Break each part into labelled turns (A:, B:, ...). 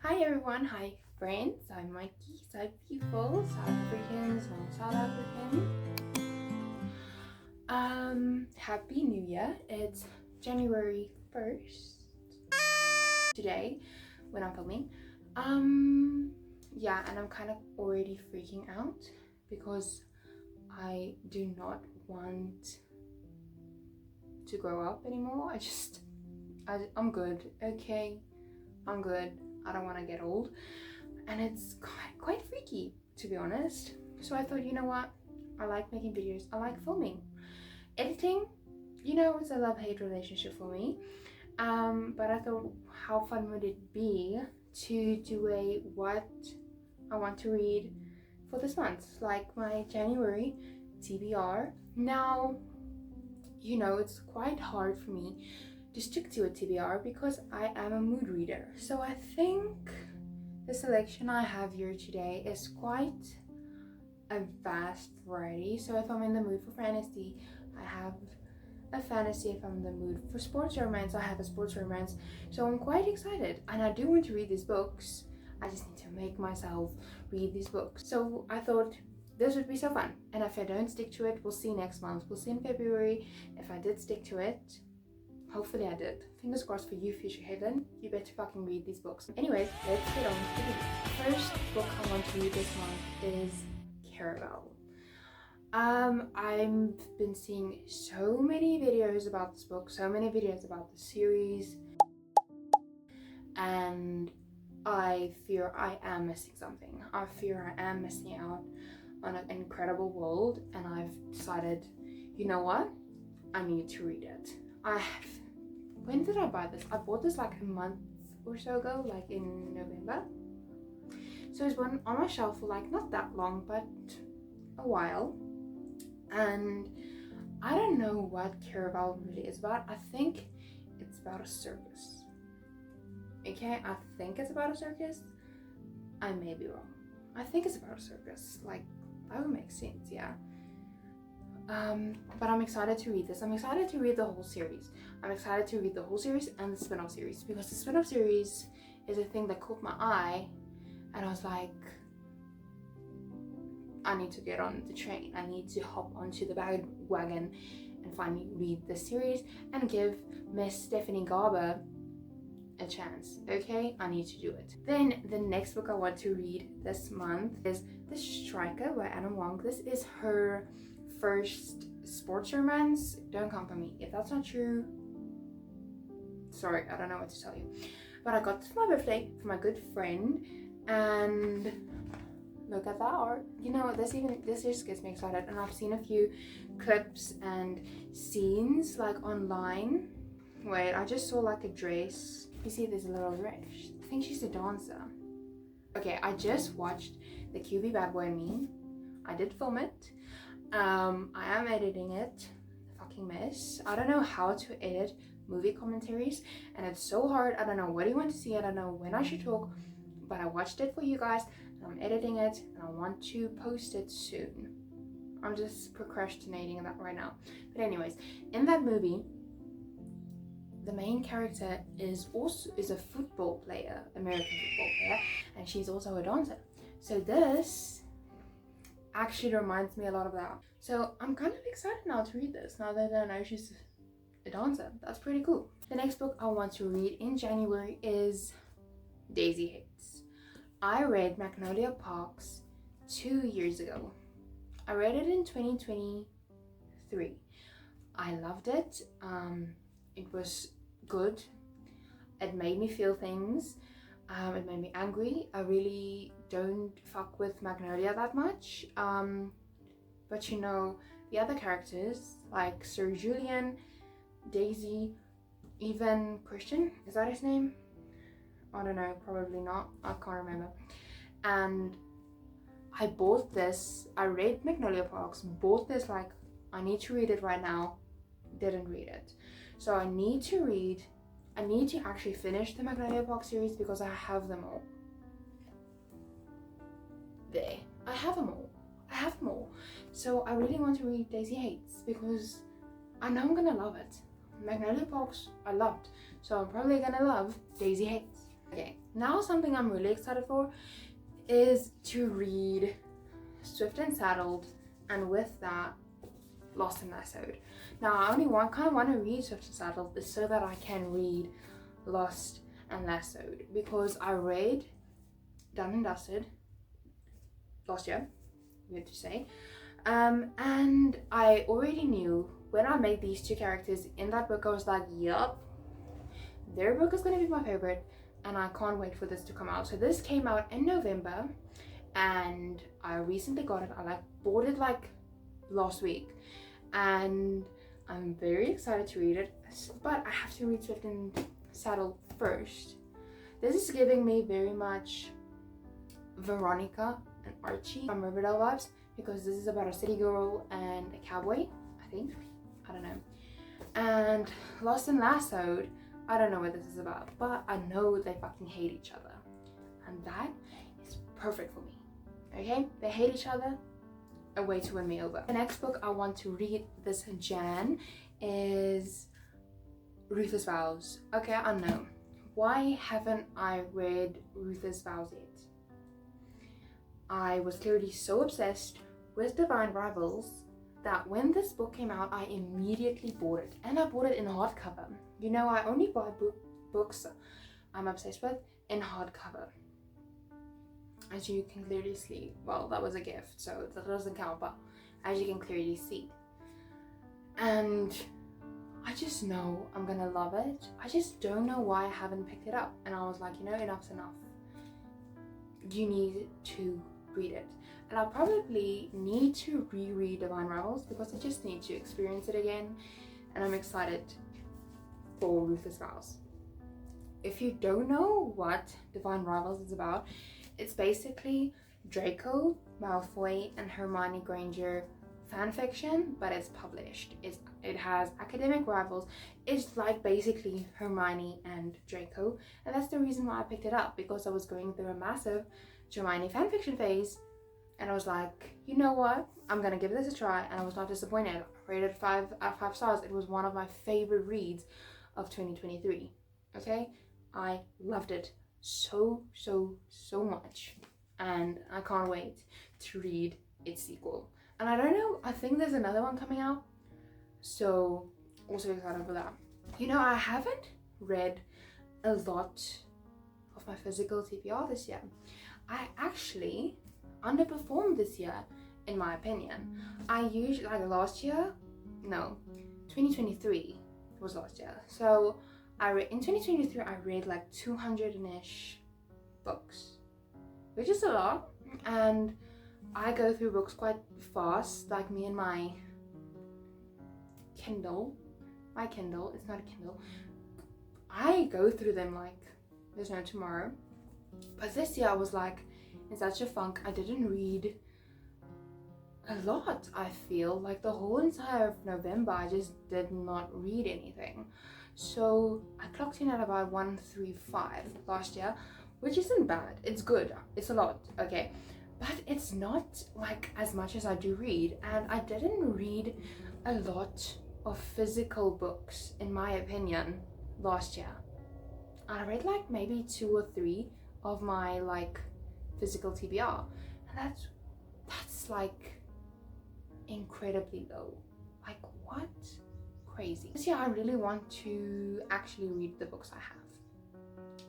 A: Hi everyone, hi friends, I'm Mikey, South people, South Africans, and South African. Happy New Year. It's January 1st today when I'm filming. Yeah, and I'm kind of already freaking out because I do not want to grow up anymore. I'm good, okay? I'm good. I don't want to get old, and it's quite freaky, to be honest. So I thought, you know what, I like making videos, I like filming. Editing, it's a love-hate relationship for me, but I thought, how fun would it be to do a what I want to read for this month, like my January TBR. Now, it's quite hard for me to stick to a TBR because I am a mood reader. So I think the selection I have here today is quite a vast variety. So if I'm in the mood for fantasy, I have a fantasy. If I'm in the mood for sports romance, I have a sports romance. So I'm quite excited, and I do want to read these books. I just need to make myself read these books. So I thought this would be so fun, and if I don't stick to it, we'll see next month. We'll see in February. If I did stick to it, hopefully I did. Fingers crossed for you, future Helen. You better fucking read these books. Anyways, let's get on to the first book I want to read this month is Caraval. I've been seeing so many videos about this book, so many videos about the series, and I fear I am missing something. I fear I am missing out on an incredible world, and I've decided, you know what? I need to read it. When did I buy this? I bought this like a month or so ago, like in November. So it's been on my shelf for like not that long, but a while. And I don't know what Caraval really is about. I think it's about a circus. Okay, I think it's about a circus. I may be wrong. I think it's about a circus. Like, that would make sense, yeah. But I'm excited to read this. I'm excited to read the whole series. I'm excited to read the whole series and the spin-off series, because the spin-off series is a thing that caught my eye, and I was like, I need to get on the train. I need to hop onto the wagon and finally read the series and give Miss Stephanie Garber a chance. Okay, I need to do it. Then the next book I want to read this month is The Striker by Anna Wong. This is her first sports romance. Don't come for me if that's not true. Sorry, I don't know what to tell you. But I got this for my birthday from my good friend, and look at that art. This just gets me excited. And I've seen a few clips and scenes like online. Wait, I just saw like a dress. You see there's a little dress. I think she's a dancer. Okay, I just watched the QB Bad Boy and Me. I did film it. I am editing it. Fucking mess. I don't know how to edit movie commentaries, and it's so hard. I don't know what you want to see. I don't know when I should talk, but I watched it for you guys, and I'm editing it, and I want to post it soon. I'm just procrastinating that right now. But anyways, in that movie, the main character is a football player, American football player, and she's also a dancer. So this actually reminds me a lot of that. So I'm kind of excited now to read this, now that I know she's a dancer. That's pretty cool. The next book I want to read in January is Daisy Hates. I read Magnolia Parks 2 years ago. I read it in 2023. I loved it. It was good. It made me feel things. It made me angry. I really don't fuck with Magnolia that much. But the other characters like Sir Julian, Daisy, even Christian, is that his name? I don't know, probably not. I can't remember. And I bought this. I read Magnolia Parks, bought this like, I need to read it right now. Didn't read it. So I need to actually finish the Magnolia Parks series because I have them all. There. I have them all. So I really want to read Daisy Hates because I know I'm gonna love it. Magnolia Parks I loved, so I'm probably gonna love Daisy Hates. Okay, Now something I'm really excited for is to read Swift and Saddled, and with that, Lost and Lassoed. Now I only kind of want to read Swift and Saddled so that I can read Lost and Lassoed, because I read Done and Dusted last year, weird to say, and I already knew when I made these two characters in that book, I was like, yup, their book is going to be my favorite, and I can't wait for this to come out. So this came out in November, and I recently got it. I bought it last week, and I'm very excited to read it, but I have to read Swift and Saddle first. This is giving me very much Veronica and Archie from Riverdale vibes, because this is about a city girl and a cowboy, I think. I don't know. And Lost and Lassoed, I don't know what this is about, but I know they fucking hate each other, and that is perfect for me. Okay, they hate each other, a way to win me over. The next book I want to read this Jan is Ruthless Vows. Okay, I know. Why haven't I read Ruthless Vows yet? I was clearly so obsessed with Divine Rivals that when this book came out, I immediately bought it, and I bought it in hardcover. You know, I only buy books I'm obsessed with in hardcover. As you can clearly see, well, that was a gift, so that doesn't count, but as you can clearly see. And I just know I'm gonna love it. I just don't know why I haven't picked it up. And I was like, you know, enough's enough. You need to read it. And I probably need to reread Divine Rivals, because I just need to experience it again. And I'm excited for Ruthless Vows. If you don't know what Divine Rivals is about, it's basically Draco Malfoy and Hermione Granger fanfiction, but it's published. It has academic rivals. It's like basically Hermione and Draco, and that's the reason why I picked it up, because I was going through a massive Hermione fanfiction phase, and I was like, you know what, I'm gonna give this a try, and I was not disappointed. I rated 5 out of 5 stars. It was one of my favorite reads of 2023. Okay, I loved it so much, and I can't wait to read its sequel. And I don't know, I think there's another one coming out, so also excited for that. You know, I haven't read a lot of my physical TBR this year. I actually underperformed this year, in my opinion. I usually, last year, no, 2023 was last year. So in 2023, I read 200-ish books, which is a lot. And I go through books quite fast, like me and my Kindle. My Kindle, it's not a Kindle. I go through them like there's no tomorrow. But this year I was in such a funk. I didn't read a lot, I feel. The whole entire November, I just did not read anything. So I clocked in at about 135 last year, which isn't bad. It's good. It's a lot, okay? But it's not as much as I do read. And I didn't read a lot of physical books, in my opinion, last year. I read maybe 2 or 3 of my physical TBR, and that's incredibly low. What? Crazy. This year I really want to actually read the books I have.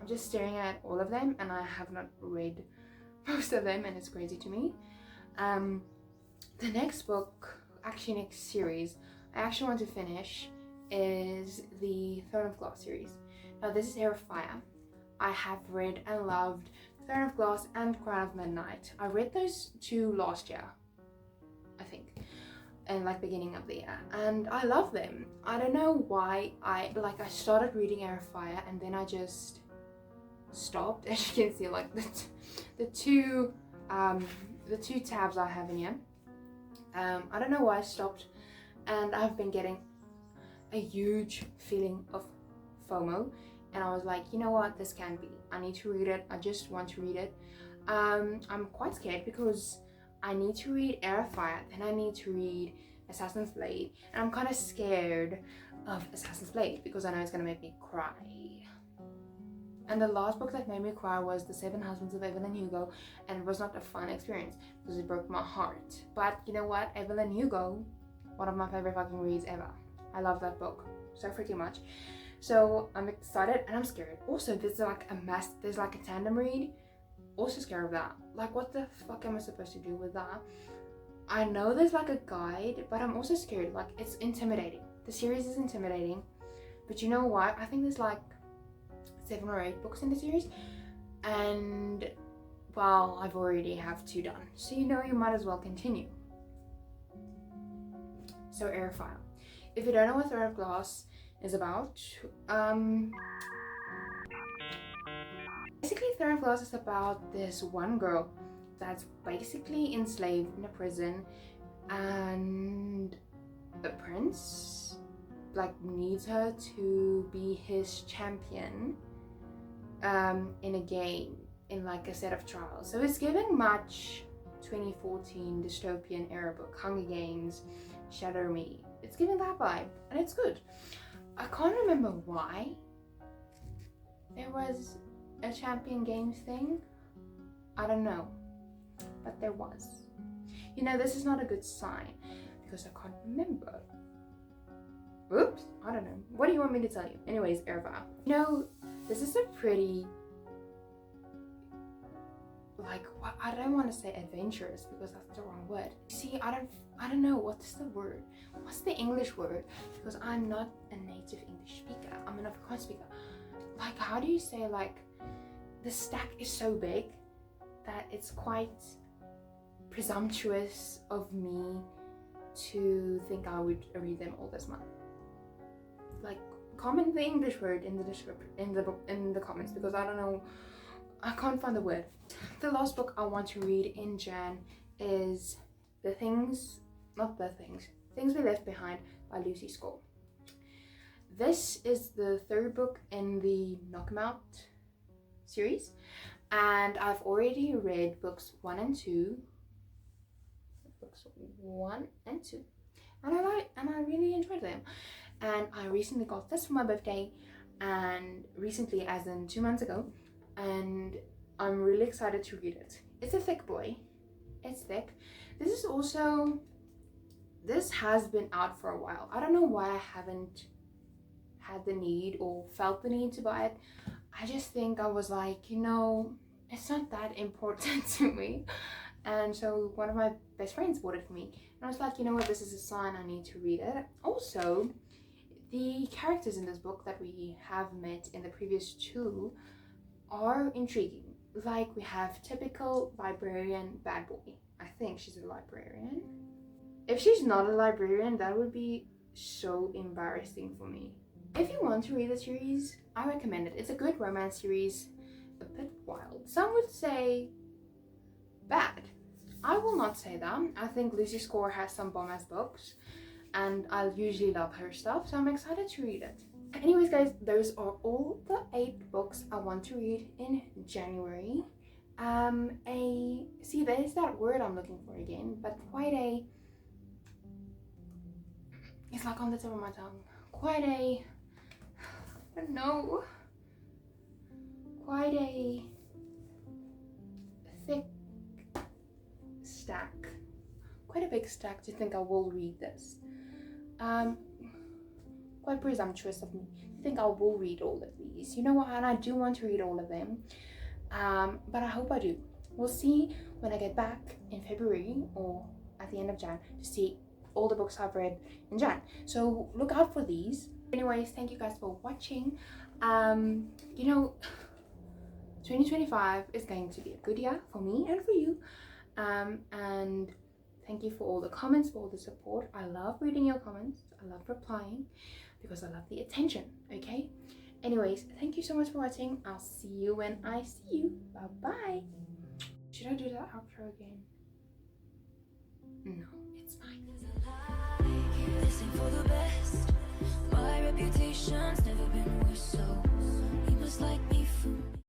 A: I'm just staring at all of them, and I have not read most of them, and it's crazy to me. The next book, actually next series I actually want to finish is the Throne of Glass series. Now this is Heir of Fire. I have read and loved Throne of Glass and Crown of Midnight. I read those 2 last year, I think, in beginning of the year, and I love them. I don't know why. I started reading Heir of Fire, and then I just stopped. As you can see, the two tabs I have in here. I don't know why I stopped, and I've been getting a huge feeling of FOMO, and I was like, you know what, this can't be. I need to read it. I just want to read it. I'm quite scared because I need to read Heir of Fire, then I need to read Assassin's Blade, and I'm kind of scared of Assassin's Blade because I know it's gonna make me cry. And the last book that made me cry was The Seven Husbands of Evelyn Hugo, and it was not a fun experience because it broke my heart. But you know what? Evelyn Hugo, one of my favorite fucking reads ever. I love that book so freaking much. So I'm excited and I'm scared. Also, there's like a tandem read. Also scared of that. Like, what the fuck am I supposed to do with that? I know there's like a guide, but I'm also scared. Like, it's intimidating. The series is intimidating. But you know what? I think there's like 7 or 8 books in the series, and well, I've already have 2 done, so you know you might as well continue. So Airfile. If you don't know what Throne of Glass is about, basically Throne of Glass is about this one girl that's basically enslaved in a prison, and a prince like needs her to be his champion in a game, in like a set of trials. So it's giving much 2014 dystopian era book, Hunger Games, Shadow Me. It's giving that vibe, and it's good. I can't remember why there was a champion games thing. I don't know, but there was. You know, this is not a good sign because I can't remember. Oops, I don't know. What do you want me to tell you? Anyways, Erva. You know, this is a pretty, like, I don't want to say adventurous because that's the wrong word. See, I don't know, what's the word? What's the English word? Because I'm not a native English speaker. I'm an Afrikaans speaker. Like, how do you say, like, the stack is so big that it's quite presumptuous of me to think I would read them all this month. Like, comment the English word in the description, in the comments, because I don't know, I can't find the word. The last book I want to read in Jan is Things We Left Behind by Lucy Score. This is the 3rd book in the Knock 'Em Out series, and I've already read books 1 and 2. And I really enjoyed them. And I recently got this for my birthday, and recently as in 2 months ago, and I'm really excited to read it. It's a thick boy. It's thick. This has been out for a while. I don't know why I haven't had the need or felt the need to buy it. I just think I was like, you know, it's not that important to me. And so one of my best friends bought it for me. And I was like, you know what, this is a sign I need to read it. Also, the characters in this book that we have met in the previous 2 are intriguing. Like, we have typical librarian bad boy. I think she's a librarian. If she's not a librarian, that would be so embarrassing for me. If you want to read the series, I recommend it. It's a good romance series, a bit wild. Some would say bad. I will not say that. I think Lucy Score has some bomb-ass books, and I usually love her stuff, so I'm excited to read it. Anyways, guys, those are all the 8 books I want to read in January. See, there's that word I'm looking for again, but it's like on the tip of my tongue. Quite a thick stack. Quite a big stack to think I will read this. Quite presumptuous of me to think I will read all of these. You know what, and I do want to read all of them. But I hope I do. We'll see when I get back in February or at the end of Jan to see all the books I've read in Jan. So look out for these. Anyways, thank you guys for watching. You know, 2025 is going to be a good year for me and for you. And thank you for all the comments, for all the support. I love reading your comments. I love replying because I love the attention, okay? Anyways, thank you so much for watching. I'll see you when I see you. Bye-bye. Should I do that outro again? No, it's fine. For the best, my reputation's never been worse, so you must like me for